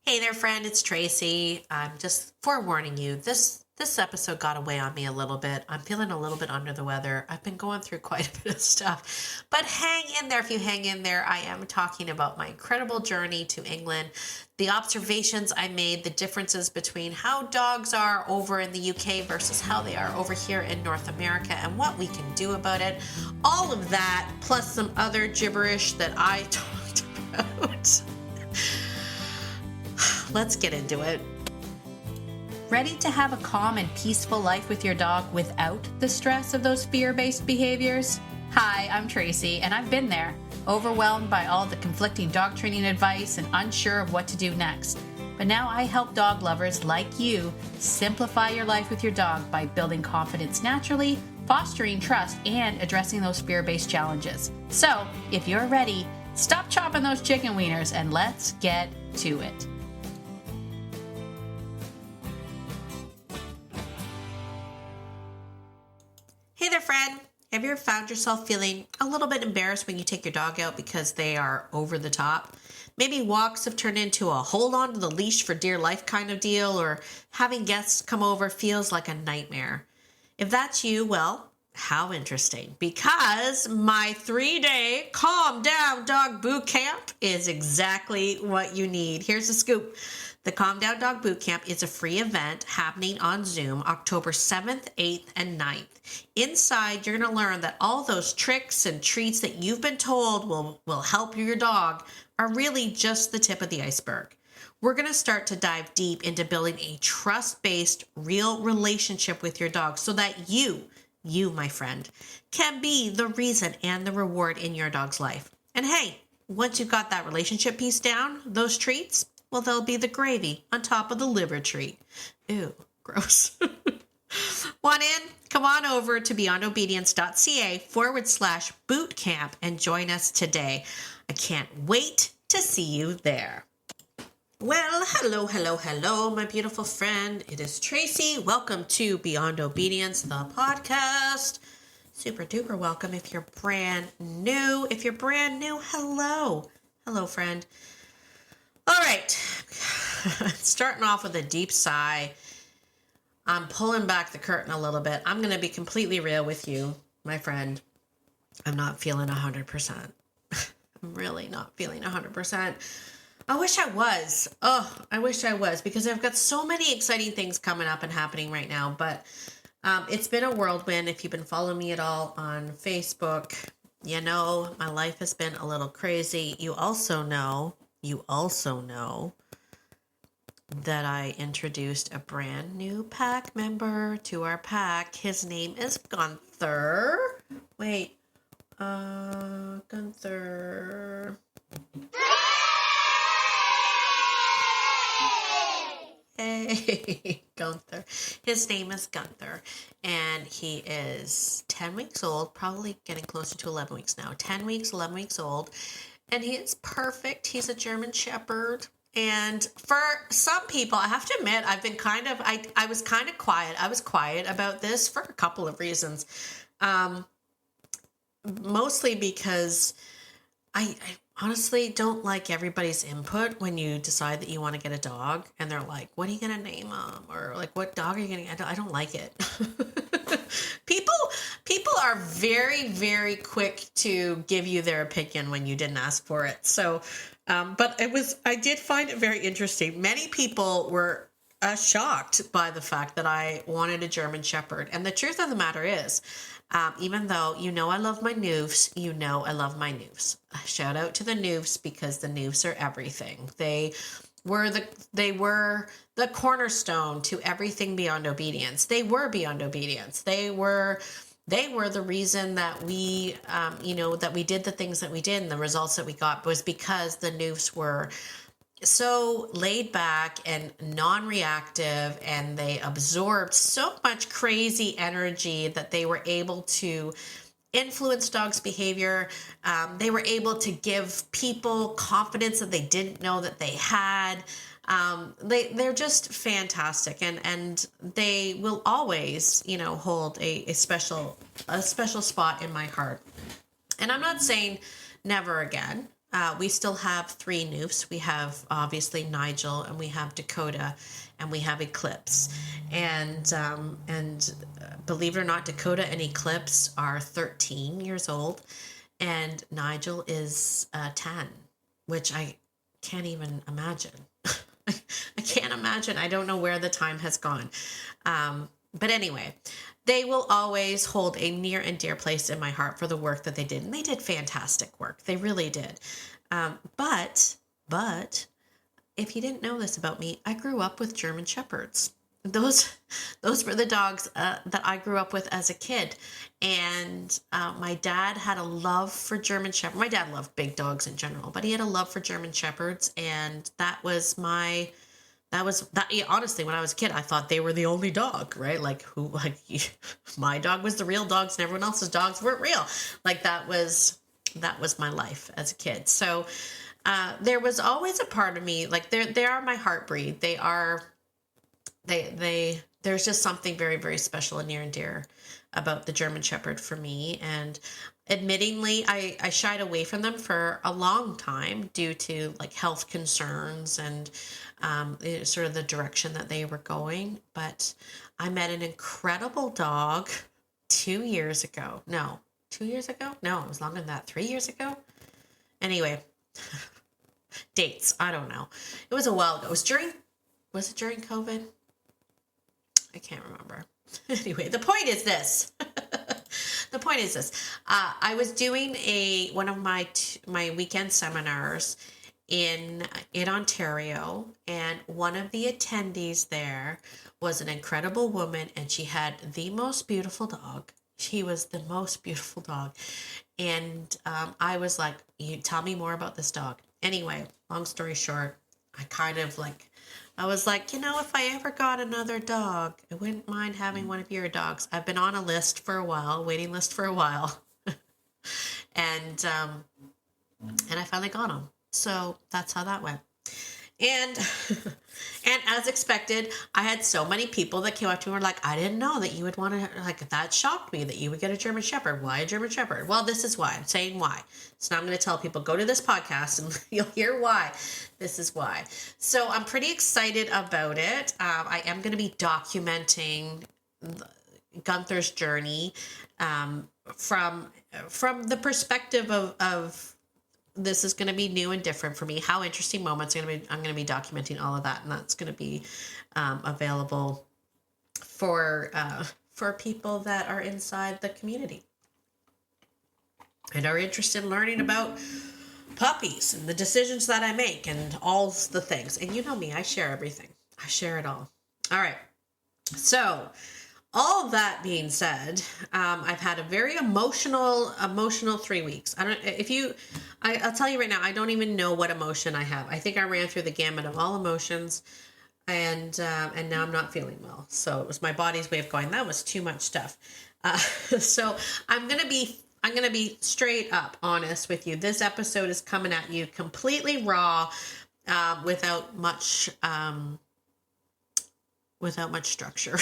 Hey there, friend. It's Tracy. I'm just forewarning you. This episode got away on me a little bit. I'm feeling a little bit under the weather. I've been going through quite a bit of stuff. But hang in there. If you hang in there, I am talking about my incredible journey to England, the observations I made, the differences between how dogs are over in the UK versus how they are over here in North America, and what we can do about it. All of that, plus some other gibberish that I talked about. Let's get into it. Ready to have a calm and peaceful life with your dog without the stress of those fear-based behaviors? Hi, I'm Tracy, and I've been there, overwhelmed by all the conflicting dog training advice and unsure of what to do next. But now I help dog lovers like you simplify your life with your dog by building confidence naturally, fostering trust, and addressing those fear-based challenges. So, if you're ready, stop chopping those chicken wieners and let's get to it. Hey there, friend. Have you ever found yourself feeling a little bit embarrassed when you take your dog out because they are over the top? Maybe walks have turned into a hold on to the leash for dear life kind of deal, or having guests come over feels like a nightmare. If that's you, well, how interesting, because my 3-day Calm Down Dog Bootcamp is exactly what you need. Here's the scoop. The Calm Down Dog Bootcamp is a free event happening on Zoom October 7th, 8th, and 9th. Inside, you're going to learn that all those tricks and treats that you've been told will help your dog are really just the tip of the iceberg. We're going to start to dive deep into building a trust-based, real relationship with your dog so that you, my friend, can be the reason and the reward in your dog's life. And hey, once you've got that relationship piece down, those treats, well, they'll be the gravy on top of the liver treat. Ew, gross. Want in? Come on over to beyondobedience.ca/bootcamp and join us today. I can't wait to see you there. Well, hello, my beautiful friend. It is Tracy. Welcome to Beyond Obedience, the podcast. Super duper welcome if you're brand new. If you're brand new, hello. Hello, friend. All right, starting off with a deep sigh. I'm pulling back the curtain a little bit. I'm going to be completely real with you, my friend. I'm not feeling 100%. I'm really not feeling 100%. I wish I was. I wish I was, because I've got so many exciting things coming up and happening right now. But it's been a whirlwind. If you've been following me at all on Facebook, you know my life has been a little crazy. You also know that I introduced a brand new pack member to our pack. His name is Gunther. Gunther. Hey, Gunther. His name is Gunther, and he is 10 weeks old, probably getting closer to 11 weeks now. 10 weeks, 11 weeks old. And he is perfect. He's a German Shepherd. And for some people, I have to admit, I was kind of quiet. I was quiet about this for a couple of reasons. Mostly because I honestly don't like everybody's input when you decide that you want to get a dog. And they're like, what are you going to name him? Or like, what dog are you going to get? I don't like it. People are very, very quick to give you their opinion when you didn't ask for it. So, but I did find it very interesting. Many people were shocked by the fact that I wanted a German Shepherd. And the truth of the matter is, even though I love my Noofs, I love my Noofs. Shout out to the Noofs, because the Noofs are everything. They were the cornerstone to everything Beyond Obedience. They were Beyond Obedience. They were the reason that we, that we did the things that we did, and the results that we got was because the Noofs were so laid back and non-reactive, and they absorbed so much crazy energy that they were able to influence dogs' behavior. They were able to give people confidence that they didn't know that they had. They're just fantastic, and they will always, hold a special spot in my heart. And I'm not saying never again. we still have three Newfs. We have obviously Nigel, and we have Dakota, and we have Eclipse. And believe it or not, Dakota and Eclipse are 13 years old, and Nigel is 10, which I can't even imagine. I can't imagine. I don't know where the time has gone. But anyway, they will always hold a near and dear place in my heart for the work that they did. And they did fantastic work. They really did. But if you didn't know this about me, I grew up with German Shepherds. Those were the dogs that I grew up with as a kid. And my dad had a love for German Shepherd. My dad loved big dogs in general, but he had a love for German Shepherds. And that was yeah, honestly, when I was a kid, I thought they were the only dog, right? My dog was the real dogs and everyone else's dogs weren't real. Like that was my life as a kid. So there was always a part of me, like they are my heart breed. There's just something very, very special and near and dear about the German Shepherd for me. And admittingly, I shied away from them for a long time due to like health concerns and sort of the direction that they were going. But I met an incredible dog 2 years ago. No, 2 years ago? No, it was longer than that. 3 years ago? Anyway, dates. I don't know. It was a while ago. Was it during COVID? I can't remember. Anyway, the point is this. I was doing one of my weekend seminars in Ontario, and one of the attendees there was an incredible woman, and she had the most beautiful dog. She was the most beautiful dog. And I was like, you tell me more about this dog. Anyway, long story short, I was like, if I ever got another dog, I wouldn't mind having one of your dogs. I've been on a list for a while, waiting list for a while. and I finally got him. So that's how that went. And as expected, I had so many people that came up to me and were like, I didn't know that you would want to, like, that shocked me that you would get a German Shepherd. Why a German Shepherd? Well, this is why. I'm saying why. So now I'm going to tell people, go to this podcast and you'll hear why. This is why. So I'm pretty excited about it. I am going to be documenting Gunther's journey from the perspective of this is going to be new and different for me. How interesting moments I'm going to be documenting all of that, and that's going to be available for people that are inside the community and are interested in learning about puppies and the decisions that I make and all the things. And you know me, I share everything. I share it all. All right. So all of that being said, I've had a very emotional 3 weeks. I'll tell you right now, I don't even know what emotion I have. I think I ran through the gamut of all emotions, and now I'm not feeling well. So it was my body's way of going, that was too much stuff. So I'm gonna be straight up honest with you. This episode is coming at you completely raw, without much structure.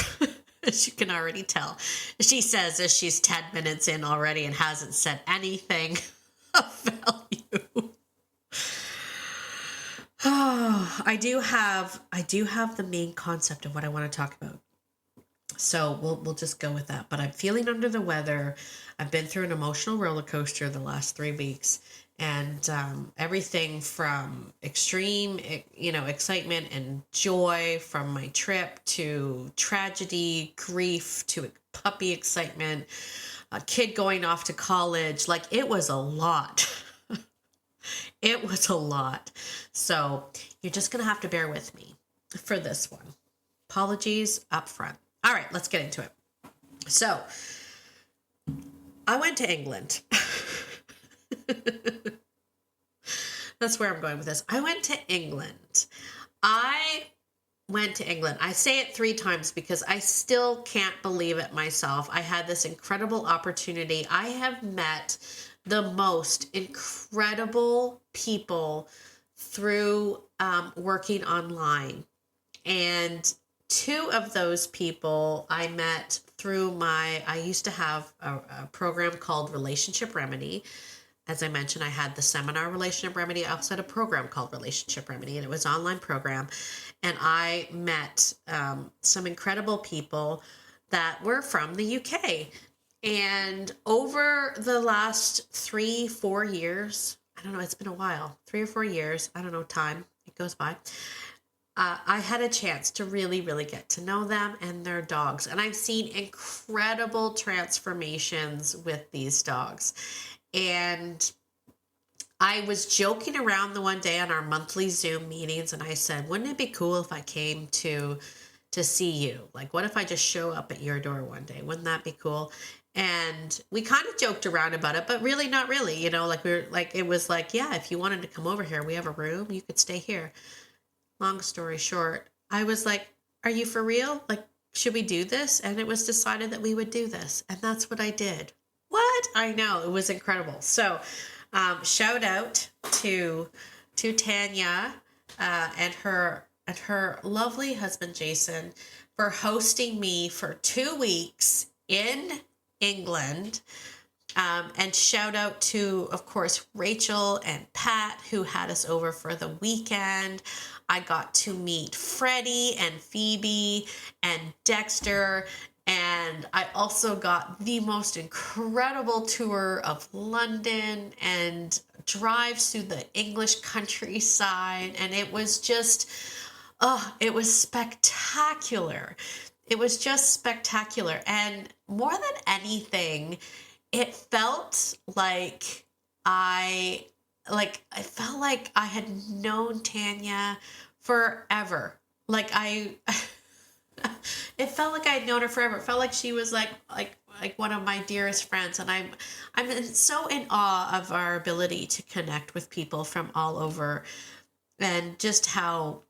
As you can already tell. She says as she's 10 minutes in already and hasn't said anything of value. I do have the main concept of what I want to talk about. So we'll just go with that. But I'm feeling under the weather. I've been through an emotional roller coaster the last 3 weeks. And everything from extreme, excitement and joy from my trip to tragedy, grief, to puppy excitement, a kid going off to college. Like, it was a lot. It was a lot. So you're just going to have to bear with me for this one. Apologies up front. All right, let's get into it. So I went to England. That's where I'm going with this. I went to England. I say it 3 times because I still can't believe it myself. I had this incredible opportunity. I have met the most incredible people through working online. And 2 of those people I met through I used to have a program called Relationship Remedy. as I mentioned, I had the seminar Relationship Remedy. I also had a program called Relationship Remedy, and it was an online program. And I met some incredible people that were from the UK. And over the last 3-4 years, I don't know, it's been a while, 3 or 4 years, I don't know, time, it goes by. I had a chance to really, really get to know them and their dogs. And I've seen incredible transformations with these dogs. And I was joking around the one day on our monthly Zoom meetings, and I said, wouldn't it be cool if I came to see you? Like, what if I just show up at your door one day? Wouldn't that be cool? And we kind of joked around about it, but really not really, you know, like it was like, yeah, if you wanted to come over here, we have a room, you could stay here. Long story short, I was like, are you for real? Like, should we do this? And it was decided that we would do this. And that's what I did. What? I know. It was incredible. So shout out to Tanya and her lovely husband, Jason, for hosting me for 2 weeks in England. And shout out to, of course, Rachel and Pat, who had us over for the weekend. I got to meet Freddie and Phoebe and Dexter. And I also got the most incredible tour of London and drives through the English countryside. And it was just, it was spectacular. It was just spectacular. And more than anything, it felt like I felt like I had known Tanya forever. Like it felt like I had known her forever. It felt like she was like one of my dearest friends. And I'm so in awe of our ability to connect with people from all over, and just how,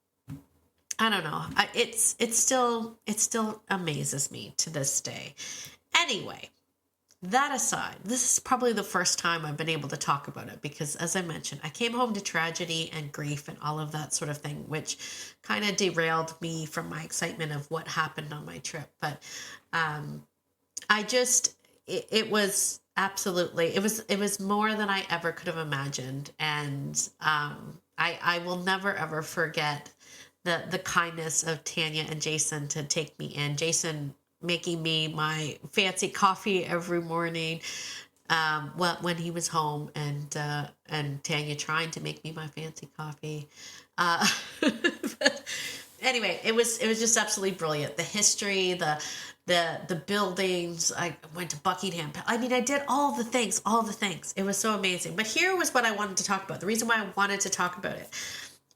I don't know, it still amazes me to this day. Anyway, that aside, this is probably the first time I've been able to talk about it because, as I mentioned, I came home to tragedy and grief and all of that sort of thing, which kind of derailed me from my excitement of what happened on my trip. But it was absolutely, it was more than I ever could have imagined. And I will never, ever forget the kindness of Tanya and Jason to take me in. Jason making me my fancy coffee every morning when he was home, and Tanya trying to make me my fancy coffee. Anyway, it was just absolutely brilliant. The history, the buildings. I went to Buckingham. I mean, I did all the things. It was so amazing. But here was what I wanted to talk about. The reason why I wanted to talk about it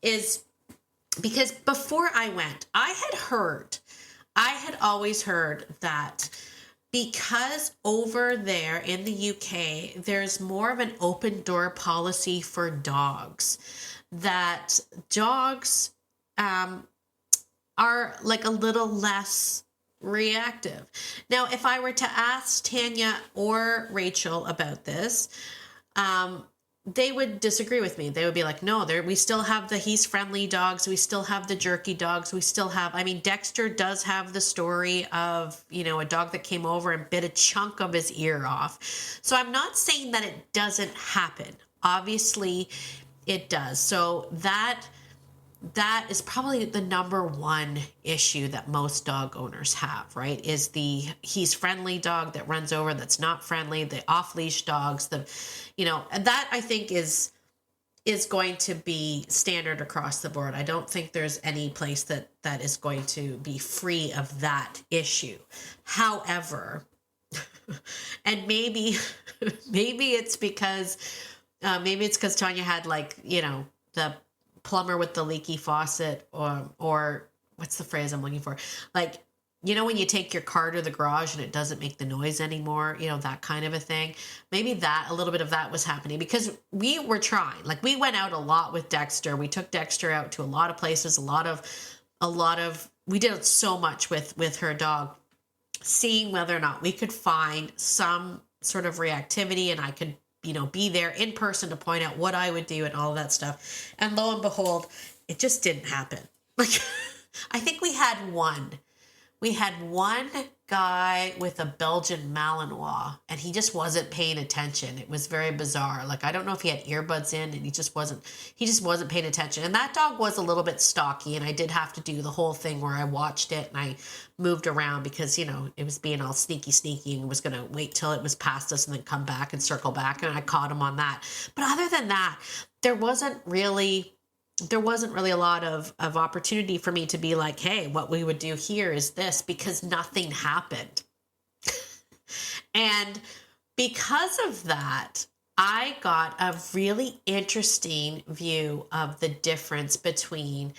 is because before I went, I had always heard that because over there in the UK, there's more of an open door policy for dogs, that dogs are like a little less reactive. Now, if I were to ask Tanya or Rachel about this, they would disagree with me. They would be like, no, we still have the he's friendly dogs. We still have the jerky dogs. We still have, I mean, Dexter does have the story of, you know, a dog that came over and bit a chunk of his ear off. So I'm not saying that it doesn't happen. Obviously it does. So that is probably the number one issue that most dog owners have, right? Is the he's friendly dog that runs over, that's not friendly, the off-leash dogs, that I think is going to be standard across the board. I don't think there's any place that is going to be free of that issue. However, and maybe it's because Tanya had, like, you know, the plumber with the leaky faucet, or what's the phrase I'm looking for? Like, you know, when you take your car to the garage and it doesn't make the noise anymore, you know, that kind of a thing. Maybe a little bit of that was happening because we were trying. Like, we went out a lot with Dexter. We took Dexter out to a lot of places, we did so much with her dog, seeing whether or not we could find some sort of reactivity, and I could, you know, be there in person to point out what I would do and all of that stuff. And lo and behold, it just didn't happen. Like, I think we had one we had one guy with a Belgian Malinois, and he just wasn't paying attention. It was very bizarre. Like, I don't know if he had earbuds in, and he just wasn't paying attention. And that dog was a little bit stocky, and I did have to do the whole thing where I watched it and I moved around because, you know, it was being all sneaky and was going to wait till it was past us and then come back and circle back. And I caught him on that. But other than that, there wasn't really a lot of opportunity for me to be like, hey, what we would do here is this, because nothing happened. And because of that, I got a really interesting view of the difference between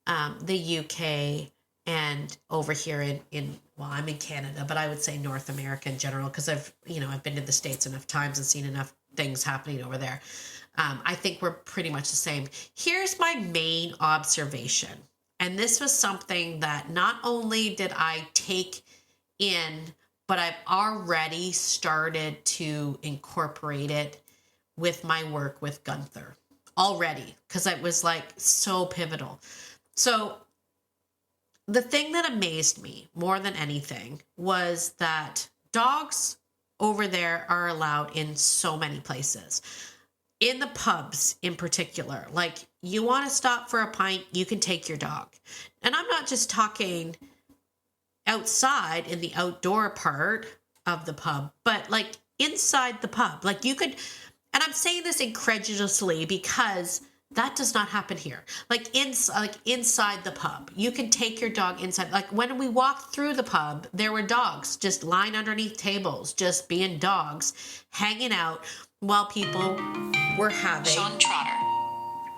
the UK and over here well, I'm in Canada, but I would say North America in general, because I've been to the States enough times and seen enough things happening over there. I think we're pretty much the same. Here's my main observation. And this was something that not only did I take in, but I've already started to incorporate it with my work with Gunther already, because it was like so pivotal. So the thing that amazed me more than anything was that dogs over there are allowed in so many places. In the pubs in particular, like, you want to stop for a pint, you can take your dog. And I'm not just talking outside in the outdoor part of the pub, but like inside the pub. Like, you could, and I'm saying this incredulously because that does not happen here. Like inside the pub, you can take your dog inside. Like, when we walked through the pub, there were dogs just lying underneath tables, just being dogs, hanging out while people were having... Sean Trotter.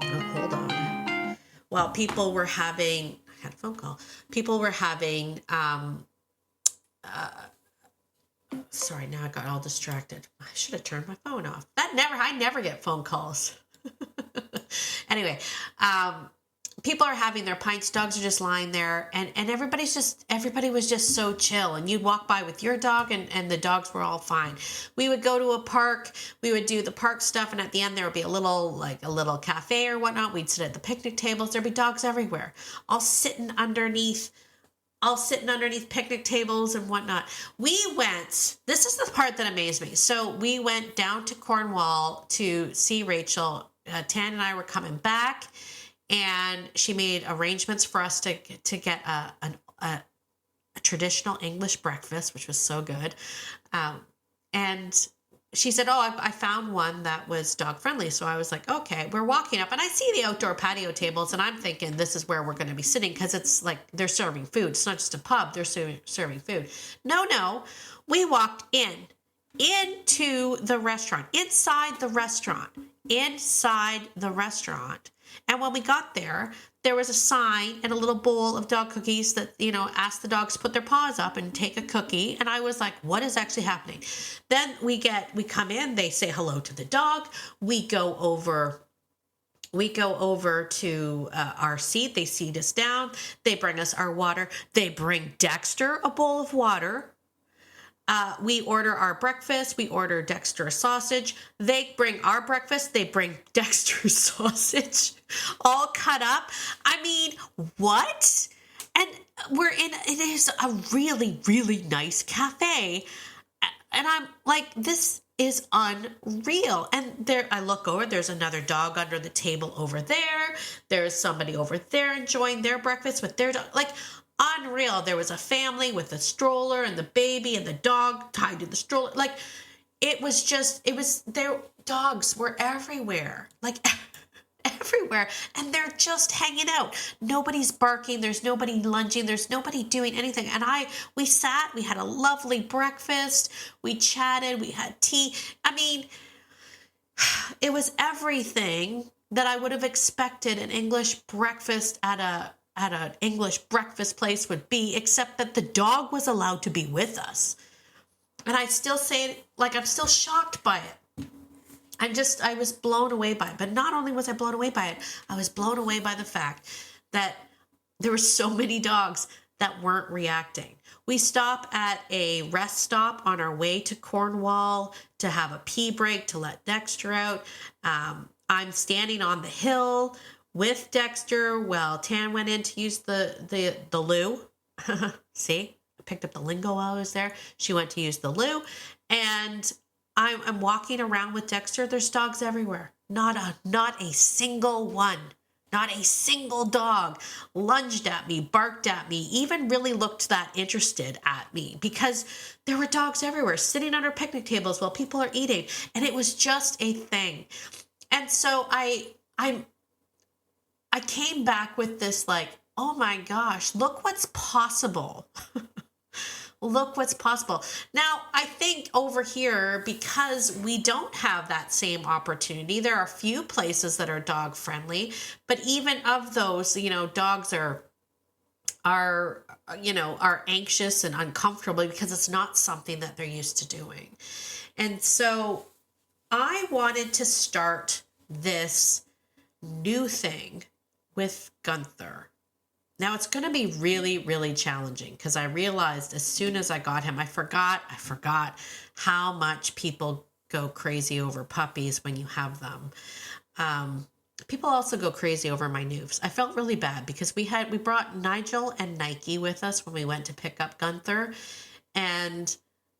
Oh, hold on. While people were having... I had a phone call. People were having... sorry, now I got all distracted. I should have turned my phone off. I never get phone calls. Anyway, people are having their pints, dogs are just lying there, and everybody was just so chill. And you'd walk by with your dog and the dogs were all fine. We would go to a park, we would do the park stuff, and at the end there would be a little cafe or whatnot. We'd sit at the picnic tables. There'd be dogs everywhere, all sitting underneath picnic tables and whatnot. This is the part that amazed me. So we went down to Cornwall to see Rachel. Tan and I were coming back, and she made arrangements for us to get a traditional English breakfast, which was so good. And she said, oh, I found one that was dog friendly. So I was like, okay. We're walking up, and I see the outdoor patio tables, and I'm thinking this is where we're going to be sitting, because it's like they're serving food. It's not just a pub. They're serving food. No. We walked into the restaurant, inside the restaurant. And when we got there, there was a sign and a little bowl of dog cookies that, asked the dogs to put their paws up and take a cookie. And I was like, what is actually happening? Then we come in, they say hello to the dog. We go over to our seat. They seat us down. They bring us our water. They bring Dexter a bowl of water. We order our breakfast. We order Dexter sausage. They bring our breakfast. They bring Dexter sausage, all cut up. I mean, what? And it is a really, really nice cafe. And I'm like, this is unreal. And I look over, there's another dog under the table over there. There's somebody over there enjoying their breakfast with their dog. Like, unreal. There was a family with a stroller and the baby and the dog tied to the stroller. Like, their dogs were everywhere, like everywhere. And they're just hanging out. Nobody's barking. There's nobody lunging. There's nobody doing anything. And we sat, we had a lovely breakfast. We chatted, we had tea. I mean, it was everything that I would have expected an English breakfast at an English breakfast place would be, except that the dog was allowed to be with us. And I still say it, like, I'm still shocked by it. I was blown away by it. But not only was I blown away by it, I was blown away by the fact that there were so many dogs that weren't reacting. We stop at a rest stop on our way to Cornwall to have a pee break to let Dexter out. I'm standing on the hill with Dexter while Tan went in to use the loo. See, I picked up the lingo while I was there. She went to use the loo, and I'm walking around with Dexter. There's dogs everywhere. Not a single one. Not a single dog lunged at me, barked at me, even really looked that interested at me, because there were dogs everywhere sitting under picnic tables while people are eating. And it was just a thing. And so I came back with this like, oh my gosh, look what's possible. Look what's possible. Now, I think over here, because we don't have that same opportunity, there are a few places that are dog friendly, but even of those, dogs are anxious and uncomfortable because it's not something that they're used to doing. And so I wanted to start this new thing with Gunther. Now it's going to be really, really challenging because I realized as soon as I got him, I forgot how much people go crazy over puppies when you have them. People also go crazy over my noofs. I felt really bad because we brought Nigel and Nike with us when we went to pick up Gunther, and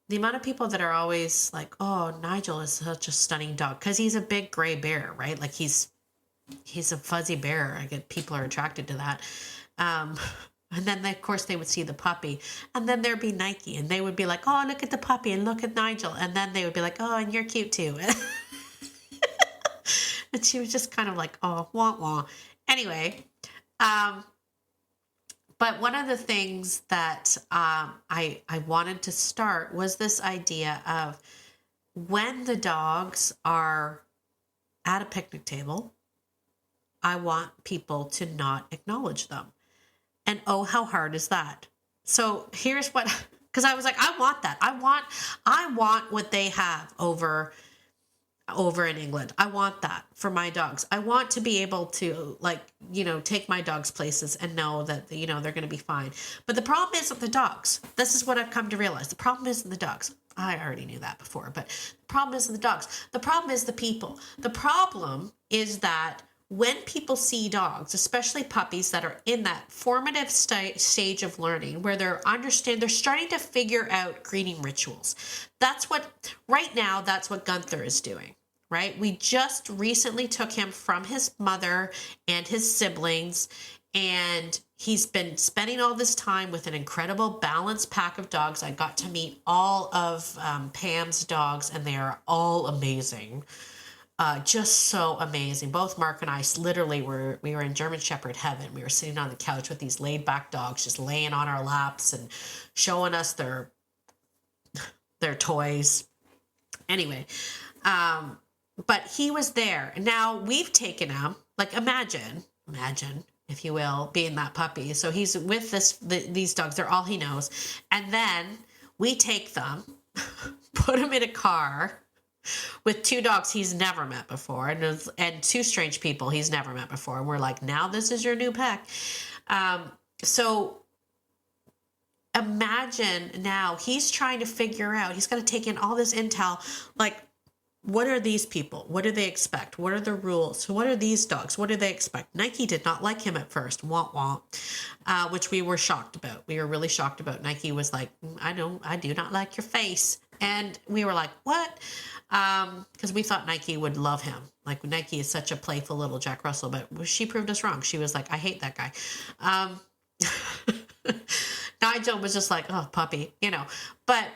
the amount of people that are always like, "Oh, Nigel is such a stunning dog," because he's a big gray bear, right? Like he's a fuzzy bear. I get people are attracted to that. And then of course they would see the puppy, and then there'd be Nike, and they would be like, "Oh, look at the puppy and look at Nigel," and then they would be like, "Oh, and you're cute too." And she was just kind of like, "Oh, wah wah." Anyway, but one of the things that I wanted to start was this idea of when the dogs are at a picnic table, I want people to not acknowledge them. And oh, how hard is that? So here's what, because I was like, I want that. I want what they have over in England. I want that for my dogs. I want to be able to take my dogs places and know that, they're going to be fine. But the problem isn't the dogs. This is what I've come to realize. The problem isn't the dogs. I already knew that before, but the problem isn't the dogs. The problem is the people. The problem is that when people see dogs, especially puppies that are in that formative stage of learning where they're starting to figure out greeting rituals. Right now, that's what Gunther is doing, right? We just recently took him from his mother and his siblings, and he's been spending all this time with an incredible balanced pack of dogs. I got to meet all of Pam's dogs, and they are all amazing. Just so amazing. Both Mark and I literally we were in German Shepherd heaven. We were sitting on the couch with these laid back dogs, just laying on our laps and showing us their toys. Anyway, but he was there. Now we've taken him, like imagine, if you will, being that puppy. So he's with these dogs. They're all he knows. And then we take them, put him in a car with two dogs he's never met before, and two strange people he's never met before. And we're like, now this is your new pet. So imagine now he's trying to figure out, he's got to take in all this intel, like, what are these people? What do they expect? What are the rules? What are these dogs? What do they expect? Nike did not like him at first, which we were shocked about. We were really shocked about. Nike was like, I do not like your face. And we were like, what? Because we thought Nike would love him. Like, Nike is such a playful little Jack Russell, but she proved us wrong. She was like, I hate that guy. Nigel was just like, oh, puppy, but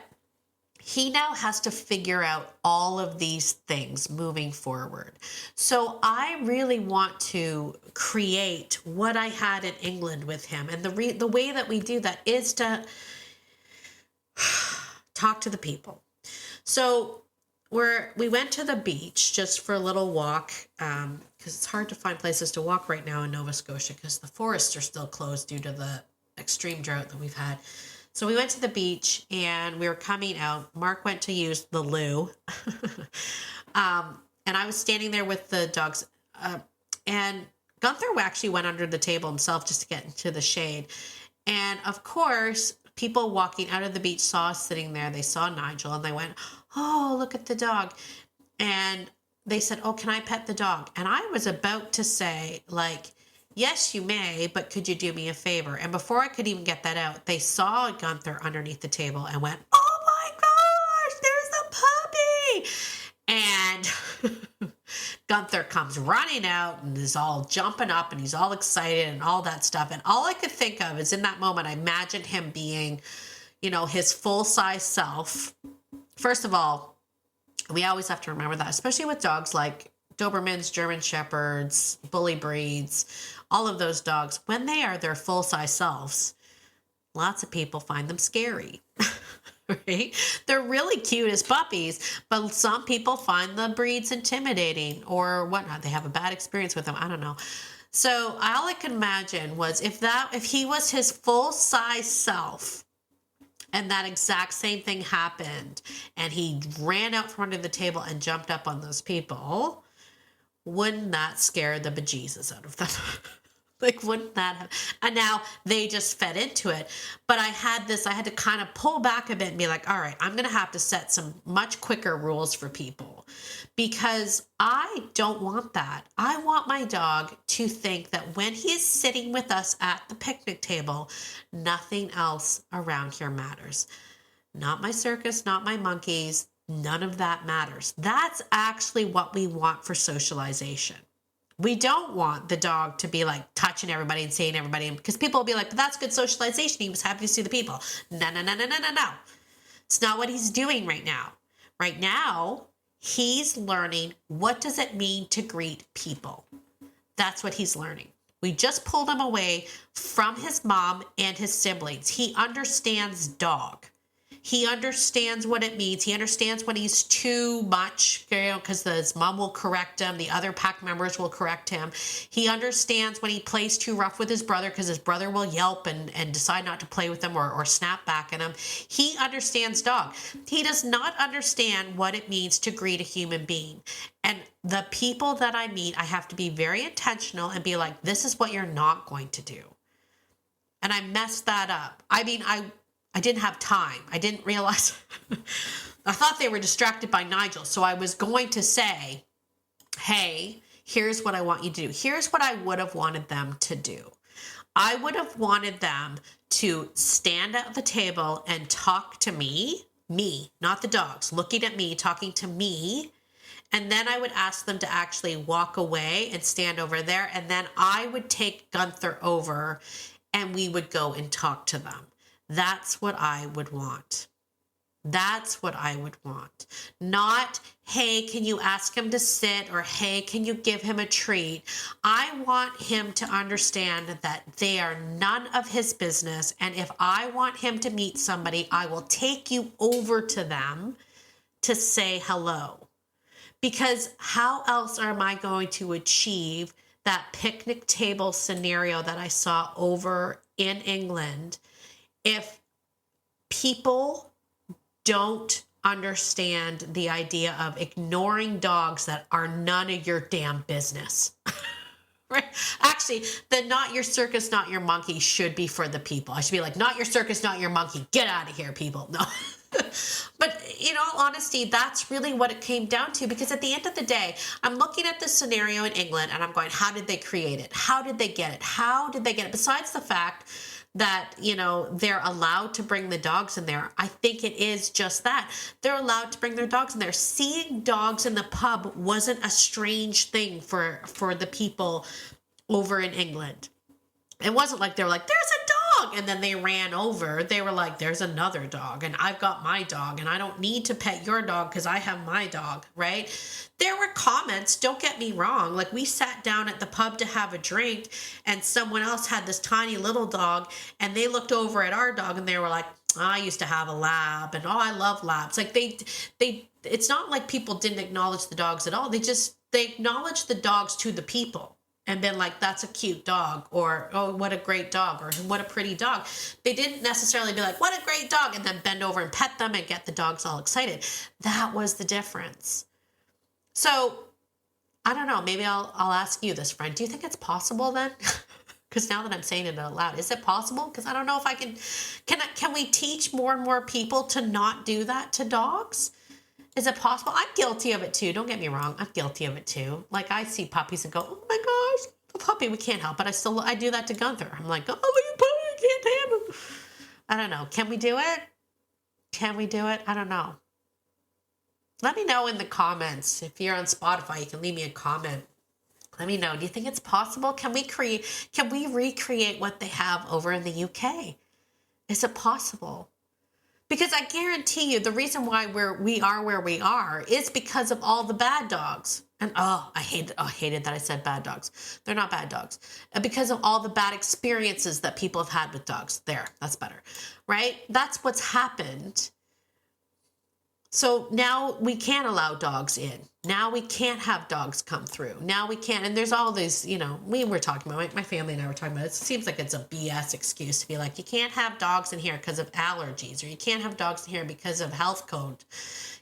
he now has to figure out all of these things moving forward. So I really want to create what I had in England with him. And the way that we do that is to talk to the people. So we went to the beach just for a little walk, because it's hard to find places to walk right now in Nova Scotia because the forests are still closed due to the extreme drought that we've had. So we went to the beach and we were coming out. Mark went to use the loo. And I was standing there with the dogs. And Gunther actually went under the table himself just to get into the shade. And of course, people walking out of the beach saw us sitting there. They saw Nigel and they went, oh, look at the dog. And they said, oh, can I pet the dog? And I was about to say, like, Yes, you may, but could you do me a favor? And before I could even get that out, they saw Gunther underneath the table and went, oh my gosh, there's a puppy. And Gunther comes running out and is all jumping up and he's all excited and all that stuff. And all I could think of is in that moment, I imagined him being, his full-size self. First of all, we always have to remember that, especially with dogs like Dobermans, German Shepherds, bully breeds, all of those dogs, when they are their full-size selves, lots of people find them scary, right? They're really cute as puppies, but some people find the breeds intimidating or whatnot. They have a bad experience with them. I don't know. So all I could imagine was if he was his full-size self, and that exact same thing happened, and he ran out from under the table and jumped up on those people, wouldn't that scare the bejesus out of them? Like, wouldn't that have? And now they just fed into it. But I had to kind of pull back a bit and be like, all right, I'm going to have to set some much quicker rules for people because I don't want that. I want my dog to think that when he is sitting with us at the picnic table, nothing else around here matters. Not my circus, not my monkeys. None of that matters. That's actually what we want for socialization. We don't want the dog to be like touching everybody and seeing everybody because people will be like, but that's good socialization. He was happy to see the people. No. It's not what he's doing right now. Right now, he's learning what does it mean to greet people. That's what he's learning. We just pulled him away from his mom and his siblings. He understands dog. He understands what it means. He understands when he's too much, because his mom will correct him. The other pack members will correct him. He understands when he plays too rough with his brother because his brother will yelp and decide not to play with him or snap back at him. He understands dog. He does not understand what it means to greet a human being. And the people that I meet, I have to be very intentional and be like, this is what you're not going to do. And I messed that up. I mean, I didn't have time. I didn't realize. I thought they were distracted by Nigel. So I was going to say, hey, here's what I want you to do. Here's what I would have wanted them to do. I would have wanted them to stand at the table and talk to me, not the dogs, looking at me, talking to me. And then I would ask them to actually walk away and stand over there. And then I would take Gunther over and we would go and talk to them. That's what I would want. That's what I would want. Not, hey, can you ask him to sit? Or, hey, can you give him a treat? I want him to understand that they are none of his business. And if I want him to meet somebody, I will take you over to them to say hello. Because how else am I going to achieve that picnic table scenario that I saw over in England if people don't understand the idea of ignoring dogs that are none of your damn business? Right? Actually, the not your circus, not your monkey should be for the people. I should be like, not your circus, not your monkey. Get out of here, people. No. But in all honesty, that's really what it came down to, because at the end of the day, I'm looking at this scenario in England and I'm going, how did they create it? How did they get it? How did they get it? Besides the fact that, they're allowed to bring the dogs in there. I think it is just that. They're allowed to bring their dogs in there. Seeing dogs in the pub wasn't a strange thing for the people over in England. It wasn't like they were like, there's a dog, and then they ran over. They were like, there's another dog, and I've got my dog, and I don't need to pet your dog because I have my dog, right? There were comments, don't get me wrong. Like, we sat down at the pub to have a drink, and someone else had this tiny little dog, and they looked over at our dog, and they were like, oh, I used to have a lab, and oh, I love labs. Like, it's not like people didn't acknowledge the dogs at all. They acknowledged the dogs to the people. And been like, that's a cute dog, or, oh, what a great dog, or what a pretty dog. They didn't necessarily be like, what a great dog, and then bend over and pet them and get the dogs all excited. That was the difference. So, I don't know, maybe I'll ask you this, friend. Do you think it's possible then? Because now that I'm saying it out loud, is it possible? Because I don't know if I can we teach more and more people to not do that to dogs? Is it possible? I'm guilty of it too. Don't get me wrong. I'm guilty of it too. Like, I see puppies and go, oh my gosh, The puppy, we can't help it. I do that to Gunther. I'm like, oh, you puppy, I can't handle. I don't know. Can we do it? Can we do it? I don't know. Let me know in the comments. If you're on Spotify, you can leave me a comment. Let me know. Do you think it's possible? Can we recreate what they have over in the UK? Is it possible? Because I guarantee you the reason why we are where we are is because of all the bad dogs. And I hated that I said bad dogs. They're not bad dogs. Because of all the bad experiences that people have had with dogs. There, that's better. Right? That's what's happened. So now we can't allow dogs in. Now we can't have dogs come through. Now we can't. And there's all these, we were talking about, my family and I were talking about it. It seems like it's a BS excuse to be like, you can't have dogs in here because of allergies, or you can't have dogs in here because of health code.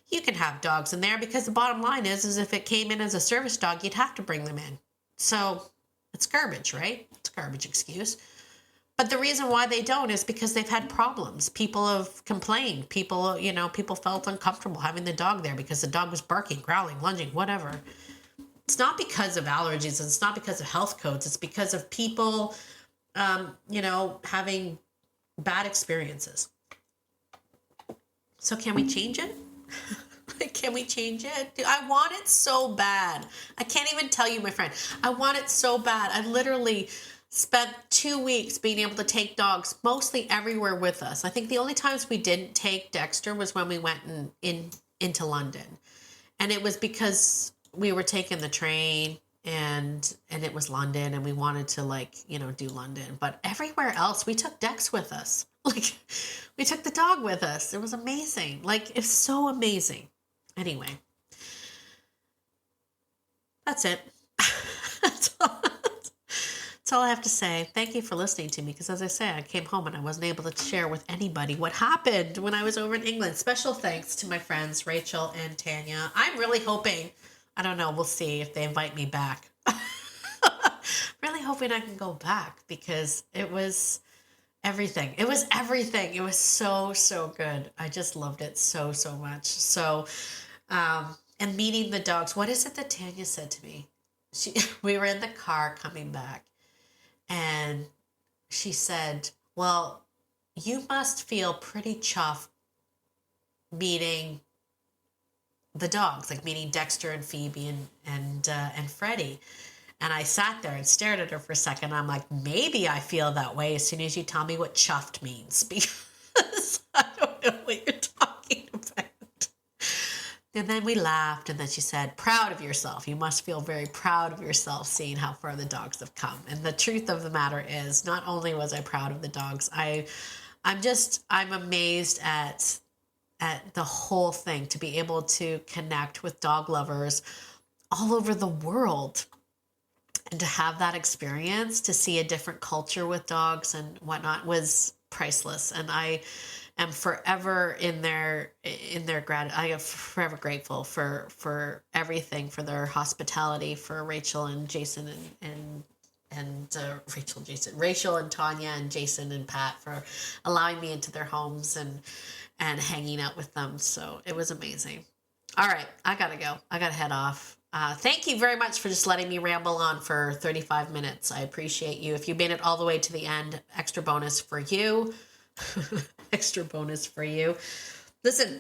You can have dogs in there because the bottom line is if it came in as a service dog, you'd have to bring them in. So it's garbage, right? It's a garbage excuse. But the reason why they don't is because they've had problems. People have complained. People felt uncomfortable having the dog there because the dog was barking, growling, lunging, whatever. It's not because of allergies. It's not because of health codes. It's because of people, having bad experiences. So can we change it? Can we change it? I want it so bad. I can't even tell you, my friend. I want it so bad. I literally spent 2 weeks being able to take dogs mostly everywhere with us. I think the only times we didn't take Dexter was when we went into London. And it was because we were taking the train and it was London and we wanted to do London. But everywhere else, we took Dex with us. We took the dog with us. It was amazing. It's so amazing. Anyway, that's it. That's all I have to say. Thank you for listening to me, because as I say, I came home and I wasn't able to share with anybody what happened when I was over in England. Special thanks to my friends Rachel and Tanya. I'm really hoping, I don't know, we'll see if they invite me back. Really hoping I can go back, because it was everything. It was everything. It was so, so good. I just loved it so, so much. So, and meeting the dogs. What is it that Tanya said to me? We were in the car coming back. And she said, well, you must feel pretty chuffed meeting the dogs, meeting Dexter and Phoebe and Freddie. And I sat there and stared at her for a second. I'm like, maybe I feel that way as soon as you tell me what chuffed means, because I don't know what you're talking about. And then we laughed, and then she said, proud of yourself. You must feel very proud of yourself seeing how far the dogs have come. And the truth of the matter is, not only was I proud of the dogs, I'm amazed at the whole thing, to be able to connect with dog lovers all over the world. And to have that experience, to see a different culture with dogs and whatnot, was priceless. And I am forever in their gratitude. I am forever grateful for everything, for their hospitality, for Rachel and Jason and Rachel and Tanya and Jason and Pat for allowing me into their homes and hanging out with them. So it was amazing. All right, I gotta go. I gotta head off. Thank you very much for just letting me ramble on for 35 minutes. I appreciate you. If you made it all the way to the end, extra bonus for you. Extra bonus for you. Listen,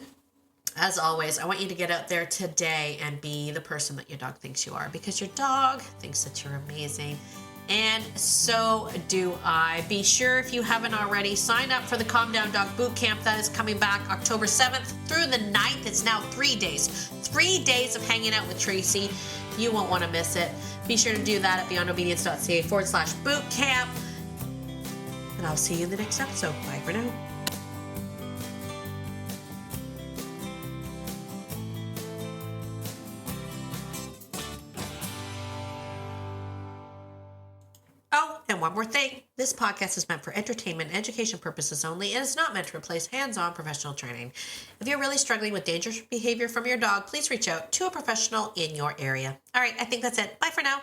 as always, I want you to get out there today and be the person that your dog thinks you are, because your dog thinks that you're amazing. And so do I. Be sure, if you haven't already, sign up for the Calm Down Dog Bootcamp. That is coming back October 7th through the 9th. It's now 3 days. 3 days of hanging out with Tracy. You won't want to miss it. Be sure to do that at beyondobedience.ca/bootcamp. And I'll see you in the next episode. Bye for now. Oh, and one more thing. This podcast is meant for entertainment and education purposes only, and is not meant to replace hands-on professional training. If you're really struggling with dangerous behavior from your dog, please reach out to a professional in your area. All right, I think that's it. Bye for now.